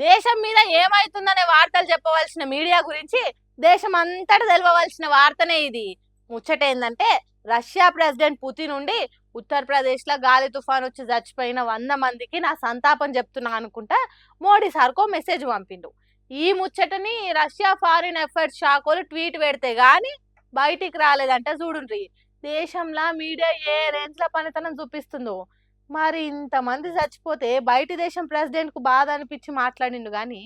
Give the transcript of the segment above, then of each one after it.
దేశం మీద ఏమైతుందనే వార్తలు చెప్పవలసిన మీడియా గురించి దేశం అంతటా తెలవవలసిన వార్తనే ఇది. ముచ్చటేందంటే రష్యా ప్రెసిడెంట్ పుతిన్ నుండి ఉత్తరప్రదేశ్ లో గాలి తుఫాన్ వచ్చి చచ్చిపోయిన 100 మందికి నా సంతాపం చెప్తున్నా అనుకుంటా మోడీ సార్కో మెసేజ్ పంపిండు. ఈ ముచ్చటని రష్యా ఫారిన్ అఫైర్స్ శాఖలు ట్వీట్ పెడితే గాని బయటికి రాలేదంట. చూడుండ్రి దేశంలో మీడియా ఏ రేంజ్ లో పనితనం చూపిస్తుందో. మరి ఇంతమంది చచ్చిపోతే బయటి దేశం ప్రెసిడెంట్ కు బాధ అనిపించి మాట్లాడిండు గాని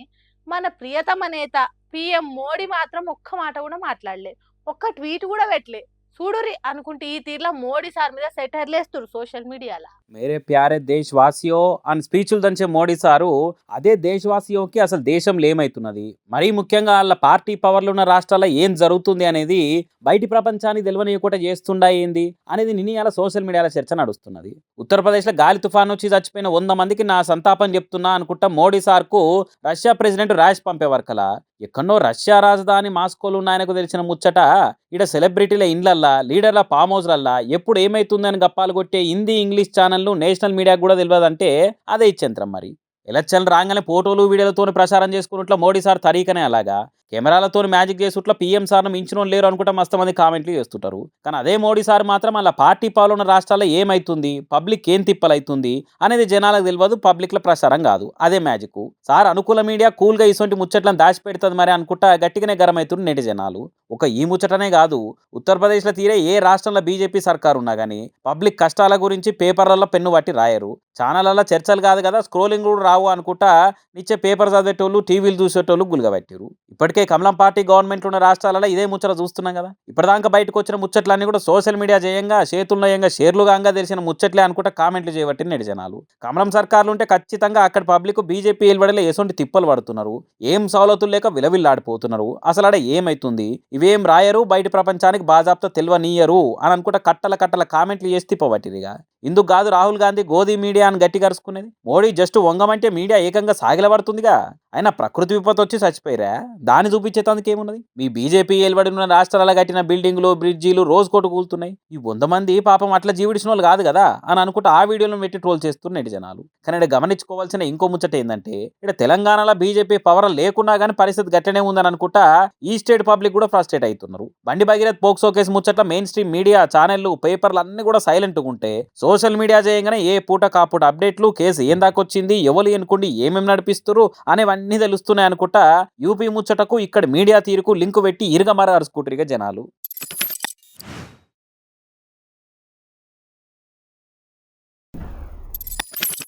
మన ప్రియతమ నేత పిఎం మోడీ మాత్రం ఒక్క మాట కూడా మాట్లాడలే, ఒక్క ట్వీట్ కూడా పెట్టలే. చూడురి అనుకుంటే ఈ తీర్లో మోడీ సార్ మీద సెటర్లేస్తురు సోషల్ మీడియాలో. మేరే ప్యారే దేశవాసియో అని స్పీచ్లు దంచే మోడీ సారు అదే దేశవాసియోకి అసలు దేశంలో ఏమైతున్నది, మరీ ముఖ్యంగా వాళ్ళ పార్టీ పవర్లు ఉన్న రాష్ట్రాల్లో ఏం జరుగుతుంది అనేది బయటి ప్రపంచానికి తెలియనియకుండా చేస్తుండా ఏంది అనేది నిన్న సోషల్ మీడియాలో చర్చ నడుస్తున్నది. ఉత్తరప్రదేశ్లో గాలి తుఫాన్ వచ్చి చచ్చిపోయిన 100 మందికి నా సంతాపం చెప్తున్నా అనుకుంటా మోడీ సార్కు రష్యా ప్రెసిడెంట్ రాష్ పంపే వరకలా ఎక్కడో రష్యా రాజధాని మాస్కోలో ఉన్న ఆయనకు తెలిసిన ముచ్చట ఈడ సెలబ్రిటీల ఇండ్లల్లా లీడర్ల ఫామ్ హౌస్లల్లా ఎప్పుడు ఏమైతుందని గప్పాలు కొట్టే హిందీ ఇంగ్లీష్ ఛానళ్ళు నేషనల్ మీడియాకు కూడా తెలియదంటే అదే ఇచ్చేంత్రం. మరి ఎలక్షన్లు రాగానే ఫోటోలు వీడియోలతో ప్రచారం చేసుకున్నట్లు మోడీ సార్ తరీకనే అలాగా కెమెరాలతో మ్యాజిక్ చేసుట్లా పీఎం సార్ను మించిన లేరు అనుకుంటా మస్తు మంది కామెంట్లు చేస్తుంటారు. కానీ అదే మోడీ సార్ మాత్రం అలా పార్టీ పాలన రాష్ట్రాల్లో ఏమైతుంది, పబ్లిక్ ఏం తిప్పలైతుంది అనేది జనాలకు తెలియదు, పబ్లిక్ల ప్రచారం కాదు. అదే మ్యాజిక్. సార్ అనుకూల మీడియా కూల్గా ఇటువంటి ముచ్చట్లను దాచిపెడుతుంది మరి అనుకుంటా గట్టిగానే గరమవుతుంది నేటి జనాలు. ఒక ఈ ముచ్చటనే కాదు, ఉత్తరప్రదేశ్లో తీరే ఏ రాష్ట్రంలో బీజేపీ సర్కారు ఉన్నా కానీ పబ్లిక్ కష్టాల గురించి పేపర్లలో పెన్ను పట్టి రాయరు. ఛానళ్ళలో చర్చలు కాదు కదా, స్క్రోలింగ్ కూడా రావు అనుకుంటా నిచ్చే పేపర్ చదివేటోళ్ళు టీవీలు చూసేటోళ్ళు గుల్గబట్టారు. ఇప్పటికే కమలం పార్టీ గవర్నమెంట్ ఉన్న రాష్ట్రాలలో ఇదే ముచ్చట చూస్తున్నాం కదా. ఇప్పటిదాకా బయటకు వచ్చిన ముచ్చట్లన్నీ కూడా సోషల్ మీడియా చేయంగా చేతుల్లో షేర్లుగా తెలిసిన ముచ్చట్లే అనుకుంటా కామెంట్లు చేయబట్టి నేటి జనాలు. కమలం సర్కార్లు ఉంటే ఖచ్చితంగా అక్కడ పబ్లిక్ బీజేపీ ఏలుబడిలో ఎసొంటి తిప్పలు పడుతున్నారు, ఏం సౌలతులు లేక విలవిల్లాడిపోతున్నారు, అసలు ఆడ ఏమైతుంది ఇవేం రాయరు, బయట ప్రపంచానికి బాజాప్తా తెలియనీయరు అని అనుకుంటా కట్టల కామెంట్లు చేసి తిప్పబట్టిరిగా. ఇందుకు కాదు రాహుల్ గాంధీ గోధి మీడియా అని గట్టి కరుచుకునేది. మోడీ జస్ట్ వంగమంటే మీడియా ఏకంగా సాగిలబడుతుందిగా. ఆయన ప్రకృతి విపత్తు వచ్చి చచ్చిపోయిరా, దాన్ని చూపించేందుకు ఏమున్నది. మీ బీజేపీ ఏలుబడి ఉన్న రాష్ట్రాల కట్టిన బిల్డింగ్లు బ్రిడ్జీలు రోజుకోటు కూలుతున్నాయి. ఈ 100 మంది పాపం అట్లా జీవిడిచిన వాళ్ళు కాదు కదా అని అనుకుంటే ఆ వీడియోలను పెట్టి ట్రోల్ చేస్తున్నట్టు జనాలు. కానీ ఇక్కడ గమనించుకోవాల్సిన ఇంకో ముచ్చట ఏంటంటే ఇక్కడ తెలంగాణలో బీజేపీ పవర్ లేకున్నా కానీ పరిస్థితి గట్టనే ఉందని అనుకుంటా ఈ స్టేట్ పబ్లిక్ కూడా ఫ్రస్ట్రేట్ అవుతున్నారు. బండి భగీరథ్ పోక్సో కేసు ముచ్చట్ల మెయిన్ స్ట్రీమ్ మీడియా ఛానళ్లు పేపర్లు అన్ని కూడా సైలెంట్గా ఉంటే సోషల్ మీడియా చేయగానే ఏ పూట కాపూట అప్డేట్లు, కేసు ఏం దాకొచ్చింది, ఎవరు అనుకోండి ఏమేమి నడిపిస్తారు అనేవన్నీ తెలుస్తున్నాయి అనుకుంటా యూపీ ముచ్చటకు ఇక్కడ మీడియా తీరుకు లింకు పెట్టి ఇరుగమర అరుచుకుంటారు జనాలు.